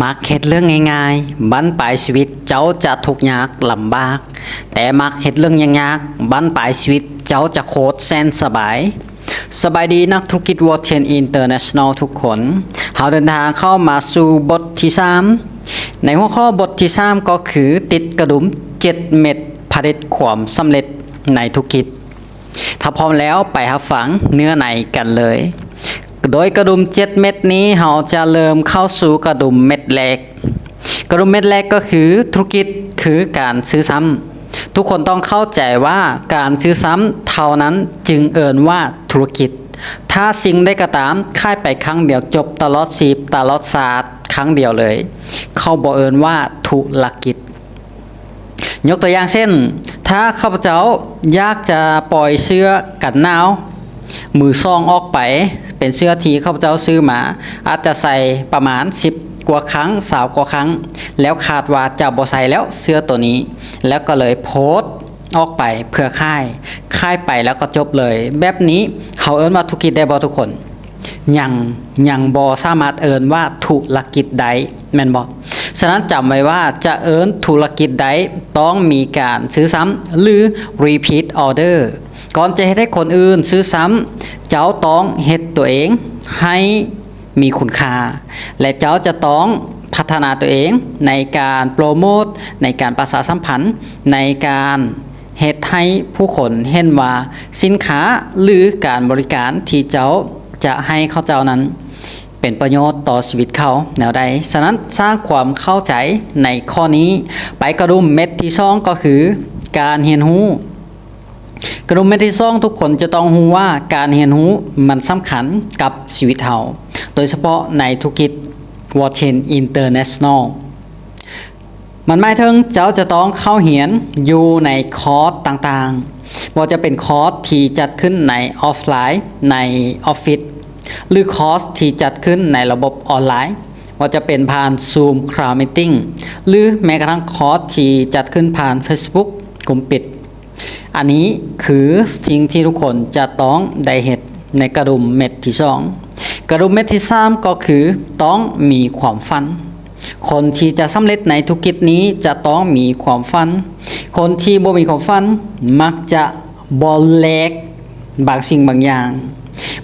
มักเฮ็ดเรื่องง่ายๆบั้นปลายชีวิตเจ้าจะทุกข์ยากลำบากแต่มักเฮ็ดเรื่องยากๆบั้นปลายชีวิตเจ้าจะโคตรแสนสบายดีนักธุรกิจวอเทนอินเตอร์เนชั่นแนลทุกคนเฮาเดินทางเข้ามาสู่บทที่3ในหัวข้อบทที่3ก็คือติดกระดุม7 เม็ดผลิตความสำเร็จในธุรกิจถ้าพร้อมแล้วไปรับฟังเนื้อในกันเลยโดยกระดุม7 เม็ดนี้เราจะเริ่มเข้าสู่กระดุมเม็ดแรกกระดุมเม็ดแรกก็คือธุรกิจคือการซื้อซ้ำทุกคนต้องเข้าใจว่าการซื้อซ้ำเท่านั้นจึงเอ่ยว่าธุรกิจถ้าสิ่งใดก็ตามค่ายไปครั้งเดียวจบตลอดชีพตลอดศาสตร์ครั้งเดียวเลยเขาบอกเอ่ยว่าธุรกิจยกตัวอย่างเช่นถ้าข้าพเจ้าอยากจะปล่อยเสื้อกันหนาวมือซองออกไปเป็นเสื้อที่ข้าพเจ้าซื้อมาอาจจะใส่ประมาณ10 กว่าครั้ง20 กว่าครั้งแล้วคาดว่าจะบ่ใส่แล้วเสื้อตัวนี้แล้วก็เลยโพสต์ออกไปเพื่อค่ายไปแล้วก็จบเลยแบบนี้เขาเอิ้นว่าธุรกิจได้บ่ทุกคนยังบ่สามารถเอิ้นว่าธุรกิจใดแม่นบ่ฉะนั้นจำไว้ว่าจะเอิ้นธุรกิจใดต้องมีการซื้อซ้ำหรือ repeat order ก่อนจะให้คนอื่นซื้อซ้ำเจ้าต้องเฮ็ดตัวเองให้มีคุณค่าและเจ้าจะต้องพัฒนาตัวเองในการโปรโมทในการประชาสัมพันธ์ในการเฮ็ดให้ผู้คนเห็นว่าสินค้าหรือการบริการที่เจ้าจะให้เขาเจ้านั้นเป็นประโยชน์ต่อชีวิตเขาแนวใดฉะนั้นสร้างความเข้าใจในข้อนี้ไปกระดุมเม็ดที่2ก็คือการเรียนรู้กระดุมเม็ดที่2ทุกคนจะต้องรู้ว่าการเรียนรู้มันสำคัญกับชีวิตเราโดยเฉพาะในธุรกิจวอเทนอินเตอร์เนชั่นแนลมันหมายถึงเจ้าจะต้องเข้าเรียนอยู่ในคอร์สต่างๆว่าจะเป็นคอร์สที่จัดขึ้นในออฟไลน์ในออฟฟิศหรือคอร์สที่จัดขึ้นในระบบออนไลน์ว่าจะเป็นผ่าน Zoom Cloud Meeting หรือแม้กระทั่งคอร์สที่จัดขึ้นผ่าน Facebook กลุ่มปิดอันนี้คือสิ่งที่ทุกคนจะต้องได้เห็นในกระดุมเม็ดที่2กระดุมเม็ดที่3ก็คือต้องมีความฝันคนที่จะสำเร็จในธุรกิจนี้จะต้องมีความฝันคนที่บ่มีความฝันมักจะบ่แลกบางสิ่งบางอย่าง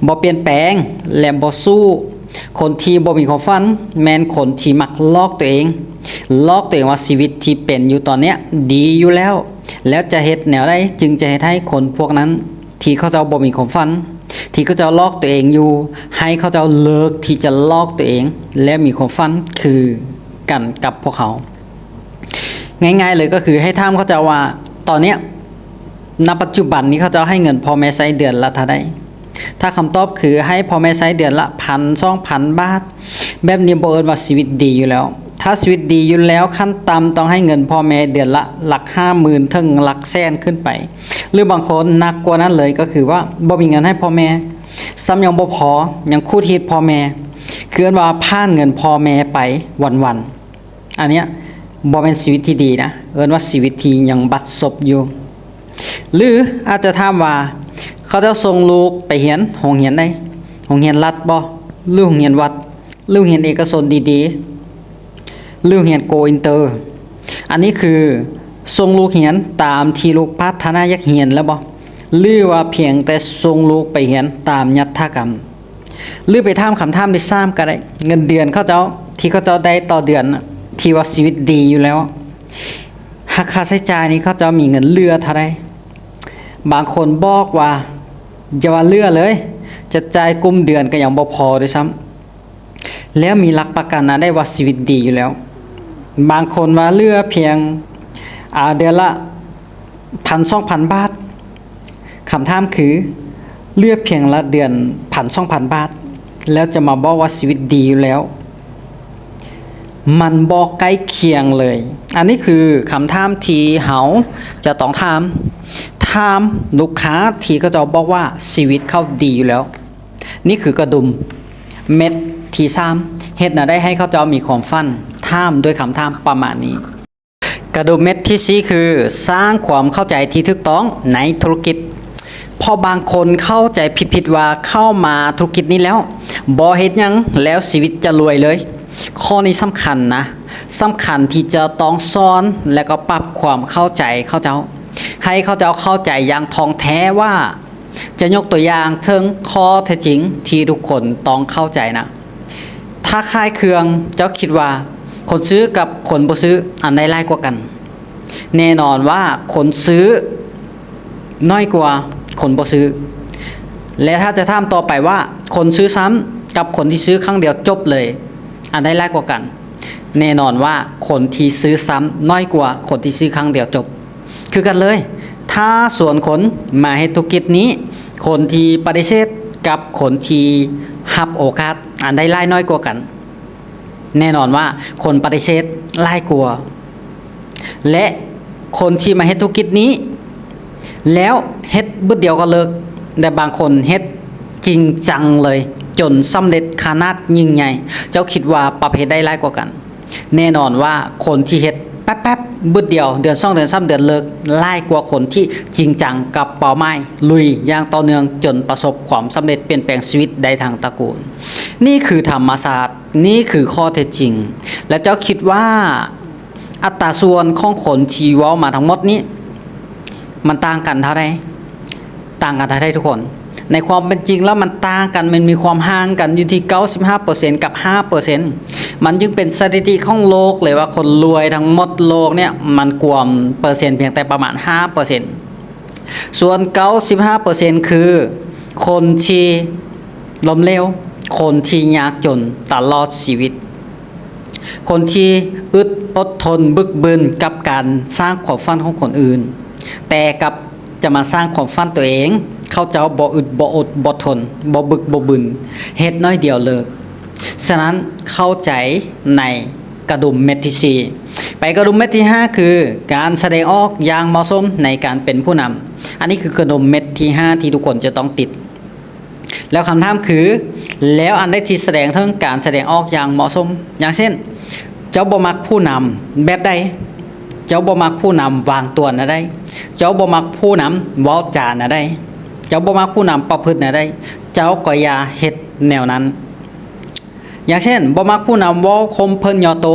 บ่เปลี่ยนแปลงและบ่สู้คนที่บ่มีความฝันแม้นคนที่มักลอกตัวเองว่าชีวิตที่เป็นอยู่ตอนเนี้ยดีอยู่แล้วจะเฮ็ดแนวใดจึงจะเฮ็ดให้คนพวกนั้นที่เขาเจ้าบ่มีความฝันที่เขาเจ้าลอกตัวเองอยู่ให้เขาเจ้าเลิกที่จะลอกตัวเองและมีความฝันคือกันกับพวกเขาง่ายๆเลยก็คือให้ถามเขาเจ้าว่าตอนเนี้ยณปัจจุบันนี้เขาเจ้าให้เงินพ่อแม่ใช้เดือนละเท่าใดถ้าคำตอบคือให้พ่อแม่ใช้เดือนละ1,000-2,000 บาทแบบนี้บ่เอิ้นว่าชีวิตดีอยู่แล้วถ้าชีวิตดีอยู่แล้วขั้นต่ำต้องให้เงินพ่อแม่เดือนละหลัก 50,000 ถึงหลักแสนขึ้นไปหรือบางคนหนักกว่านั้นเลยก็คือว่าบ่มีเงินให้พ่อแม่ซ้ำยังบ่พอยังคูดฮีดพ่อแม่คือว่าผ่านเงินพ่อแม่ไปวันๆอันเนี้ยบ่เป็นชีวิตที่ดีนะเอิ้นว่าชีวิตที่ยังบัดซบอยู่หรืออาจจะถามว่าเขาจะส่งลูกไปเรียนโรงเรียนใดโรงเรียนรัฐบ่หรือโรงเรียนวัดหรือโรงเรียนเอกชนดีๆหรือโรงเรียนโกอินเตอร์อันนี้คือส่งลูกเรียนตามที่ลูกปรารถนาอยากเรียนแล้วบ่หรือว่าเพียงแต่ส่งลูกไปเรียนตามยถากรรมหรือไปถามคำถามที่3ก็ได้เงินเดือนเขาเจ้าที่เขาเจ้าได้ต่อเดือนที่ว่าชีวิตดีอยู่แล้วหักค่าใช้จ่ายนี้เขาเจ้ามีเงินเหลือเท่าใดบางคนบอกว่าอย่าว่าเหลือเลยจะจ่ายกุมเดือนก็ยังบ่พอด้วยซ้ำแล้วมีหลักประกันนะได้ว่าชีวิตดีอยู่แล้วบางคนว่าเหลือเพียงเดือนละ 1,000-2,000 บาทคำถามคือเหลือเพียงละเดือน 1,000-2,000 บาทแล้วจะมาบอกว่าชีวิตดีอยู่แล้วมันบ่ใกล้เคียงเลยอันนี้คือคำถามที่เฮาจะต้องถามลูกค้าที่เขาจะบอกว่าชีวิตเขาดีอยู่แล้วนี่คือกระดุมเม็ดที่3เฮ็ดน่ะได้ให้เขาเจ้ามีความฝันถามด้วยคำถามประมาณนี้กระดุมเม็ดที่4คือสร้างความเข้าใจที่ถูกต้องในธุรกิจพอบางคนเข้าใจผิดว่าเข้ามาธุรกิจนี้แล้วบ่เฮ็ดหยังแล้วชีวิตจะรวยเลย ข้อนี้สำคัญนะสำคัญที่จะต้องสอนและก็ปรับความเข้าใจเขาเจ้าให้เขาเจ้าเข้าใจอย่างท่องแท้ว่าจะยกตัวอย่างถึงข้อเท็จจริงที่ทุกคนต้องเข้าใจนะถ้าขายเครื่องเจ้าคิดว่าคนซื้อกับคนบ่ซื้ออันใดหลายกว่ากันแน่นอนว่าคนซื้อน้อยกว่าคนบ่ซื้อและถ้าจะถามต่อไปว่าคนซื้อซ้ำกับคนที่ซื้อครั้งเดียวจบเลยอันใดหลายกว่ากันแน่นอนว่าคนที่ซื้อซ้ำน้อยกว่าคนที่ซื้อครั้งเดียวจบคือกันเลยถ้าส่วนคนมาเฮ็ดธุรกิจนี้คนที่ปฏิเสธกับคนที่รับโอกาสอันใดหลายน้อยกว่ากันแน่นอนว่าคนปฏิเสธหลายกว่าและคนที่มาเฮ็ดธุรกิจนี้แล้วเฮ็ดบึดเดียวก็เลิกแต่บางคนเฮ็ดจริงจังเลยจนสำเร็จขนาดยิ่งใหญ่เจ้าคิดว่าประเภทได้หลายกว่ากันแน่นอนว่าคนที่เฮ็ดแป๊บๆบึดเดียวเดือน2เดือน3เดือนเลิกหลายกว่าคนที่จริงจังกับเป้าหมายลุยอย่างต่อเนื่องจนประสบความสำเร็จเปลี่ยนแปลงชีวิตได้ทางตระกูลนี่คือธรรมศาสตร์นี่คือข้อเท็จจริงและเจ้าคิดว่าอัตราส่วนของคนที่เว้ามาทั้งหมดนี้มันต่างกันเท่าใดต่างกันเท่าใดทุกคนในความเป็นจริงแล้วมันต่างกันมันมีความห่างกันอยู่ที่ 95% กับ 5% มันจึงเป็นสถิติของโลกเลยว่าคนรวยทั้งหมดโลกเนี่ยมันกวมเปอร์เซ็นต์เพียงแต่ประมาณ 5% ส่วน 95% คือคนที่ล้มเหลวคนที่ยากจนตลอดชีวิตคนที่อึดอดทนบึกบึนกับการสร้างความฝันของคนอื่นแต่กับจะมาสร้างความฝันตัวเองเขาเจ้าบ่อึดบ่อดบ่ทนบ่บึกบ่บึนเฮ็ดน้อยเดียวเลิกฉะนั้นเข้าใจในกระดุมเม็ดที่4ไปกระดุมเม็ดที่5คือการแสดงออกอย่างเหมาะสมในการเป็นผู้นำอันนี้คือกระดุมเม็ดที่5ที่ทุกคนจะต้องติดแล้วคำถามคือแล้วอันใดที่แสดงถึงการแสดงออกอย่างเหมาะสมอย่างเช่นเจ้าบ่มักผู้นำแบบใดเจ้าบ่มักผู้นำวางตัวนะได้เจ้าบ่มักผู้นำเว้าจานะได้เจ้าบ่มักผู้นำประพฤตินะได้เจ้าก็อย่าเฮ็ดแนวนั้นอย่างเช่นบ่มักผู้นำเว้าคมเพิ่นยอโต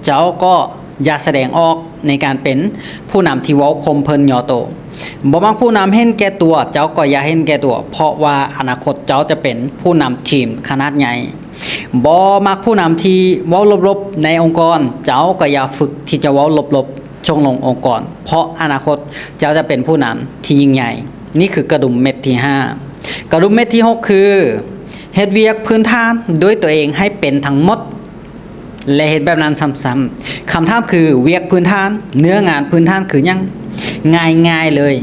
เจ้าก็อย่าแสดงออกในการเป็นผู้นำที่เว้าคมเพิ่นยอโตบ่มักผู้นำเห็นแก่ตัวเจ้าก็อย่าเห็นแก่ตัวเพราะว่าอนาคตเจ้าจะเป็นผู้นำทีมขนาดใหญ่บ่มักผู้นำที่เว้าลบๆในองค์กรเจ้าก็อย่าฝึกที่จะเว้าลบๆช่วงลงองค์กรเพราะอนาคตเจ้าจะเป็นผู้นำที่ยิ่งใหญ่นี่คือกระดุมเม็ดที่5กระดุมเม็ดที่6คือเฮ็ดเวียกพื้นฐานด้วยตัวเองให้เป็นทั้งหมดและเฮ็ดแบบนั้นซ้ำๆคำถามคือเวียกพื้นฐานเนื้องานพื้นฐานคือหยังง่ายๆเลย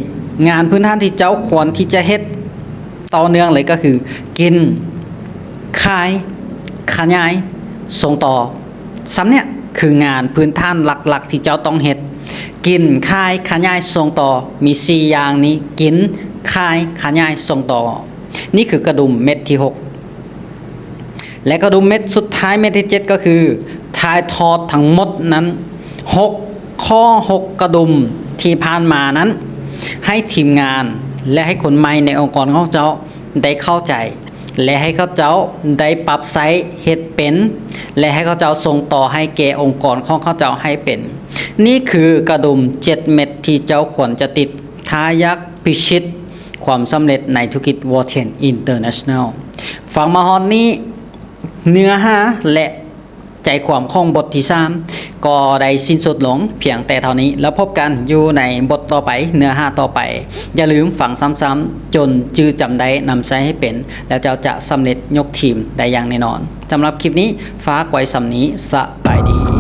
งานพื้นฐานที่เจ้าควรที่จะเฮ็ดต่อเนื่องเลยก็คือกินขายขยายส่งต่อซ้ำเนี่ยคืองานพื้นฐานหลักๆที่เจ้าต้องเฮ็ดกินขายขยายส่งต่อมี4อย่างนี้กินขายขยายส่งต่อนี่คือกระดุมเม็ดที่6และกระดุมเม็ดสุดท้ายเม็ดที่7ก็คือถ่ายทอดทั้งหมดนั้น6ข้อ6กระดุมที่ผ่านมานั้นให้ทีมงานและให้คนใหม่ในองค์กรของเจ้าได้เข้าใจและให้เขาเจ้าได้ปรับใช้เฮ็ดเป็นและให้เขาเจ้าส่งต่อให้แก่องค์กรของเขาเจ้าให้เป็นนี่คือกระดุม7เม็ดที่เจ้าควรจะติดถ้าอยากพิชิตความสำเร็จในธุรกิจ World 10 International ฟังมาฮอดนี้เนื้อหาและใจความของบทที่3ก็ได้สิ้นสุดลงเพียงแต่เท่านี้แล้วพบกันอยู่ในบทต่อไปเนื้อหาต่อไปอย่าลืมฟังซ้ำๆจนจื้อจำได้นำใช้ให้เป็นแล้วเจ้าจะสำเร็จยกทีมได้อย่างแน่นอนสำหรับคลิปนี้ฝากไว้สำนี้สบายดี